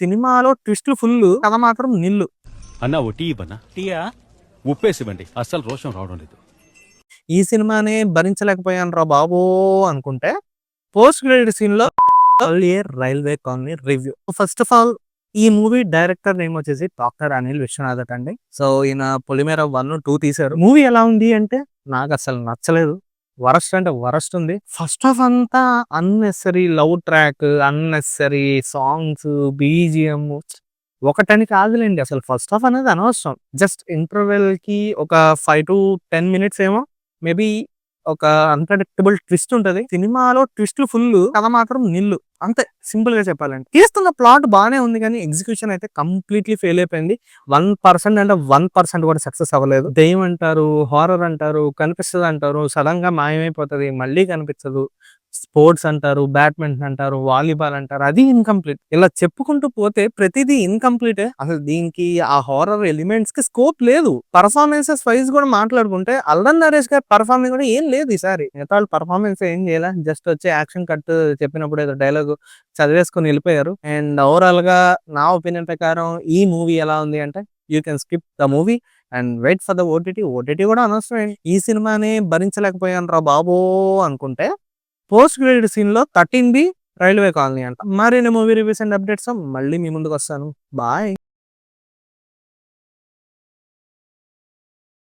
సినిమాలో ట్విస్టులు ఫుల్లు, కథ మాత్రం నిల్లు. అన్న ఓ టీ ఇవ్వనా? టీయా? ఉప్పేసివ్వండి, అస్సలు రోషం రావడం లేదు. ఈ సినిమానే భరించలేకపోయానురా బాబో అనుకుంటే, పోస్ట్ క్రెడిట్ సీన్ లో railway colony review. First of all ఈ మూవీ డైరెక్టర్ నేమ్ వచ్చేసి డాక్టర్ అనిల్ విశ్వనాథ్ అండి. సో ఈయన పొలిమేర 1, 2 తీశారు. మూవీ ఎలా ఉంది అంటే నాకు అసలు నచ్చలేదు. వరస్ట్ అంటే వరస్ట్ ఉంది. ఫస్ట్ ఆఫ్ అంతా unnecessary love track, unnecessary songs, BGM ఒకటని కాదులేండి. అసలు ఫస్ట్ హాఫ్ అనేది అనవసరం. జస్ట్ ఇంటర్వెల్ కి ఒక 5 to 10 మినిట్స్ ఏమో మేబీ ఒక అన్‌ప్రెడిక్టబుల్ ట్విస్ట్ ఉంటది. సినిమాలో ట్విస్టులు ఫుల్లు, కథ మాత్రం నిల్లు. అంతే సింపుల్ గా చెప్పాలంటే. తీస్తున్న ప్లాట్ బానే ఉంది కానీ ఎగ్జిక్యూషన్ అయితే కంప్లీట్లీ ఫెయిల్ అయిపోయింది. 1% అంటే 1% కూడా సక్సెస్ అవ్వలేదు. దెయ్యం అంటారు, హారర్ అంటారు, కనిపిస్తది అంటారు, సడన్ గా మాయమైపోతది, మళ్ళీ కనిపించదు. స్పోర్ట్స్ అంటారు, బ్యాడ్మింటన్ అంటారు, వాలీబాల్ అంటారు, అది ఇన్‌కంప్లీట్. ఇలా చెప్పుకుంటూ పోతే ప్రతిదీ ఇన్‌కంప్లీటే. అసలు దీనికి ఆ హారర్ ఎలిమెంట్స్ కి స్కోప్ లేదు. పర్ఫార్మెన్సెస్ వైస్ కూడా మాట్లాడుకుంటే అల్లం నరేష్ గారి పర్ఫార్మెన్స్ కూడా ఏం లేదు ఈసారి. మిగతా వాళ్ళు పర్ఫార్మెన్స్ ఏం చేయలే. జస్ట్ వచ్చి యాక్షన్ కట్ చెప్పినప్పుడు ఏదో డైలాగ్ చదివేసుకొని వెళ్ళిపోయారు. అండ్ ఓవరాల్ గా నా ఒపీనియన్ ప్రకారం ఈ మూవీ ఎలా ఉంది అంటే you can skip the movie and wait for the OTT. OTT కూడా అనవసరమే. ఈ సినిమాని భరించలేకపోయాను రా బాబో అనుకుంటే పోస్ట్ క్రెడిట్ సీన్ లో 13B రైల్వే కాలనీ అంట. మరిన్ని మూవీ రివ్యూస్ అండ్ అప్డేట్స్ మళ్ళీ మీ ముందుకు వస్తాను. బాయ్.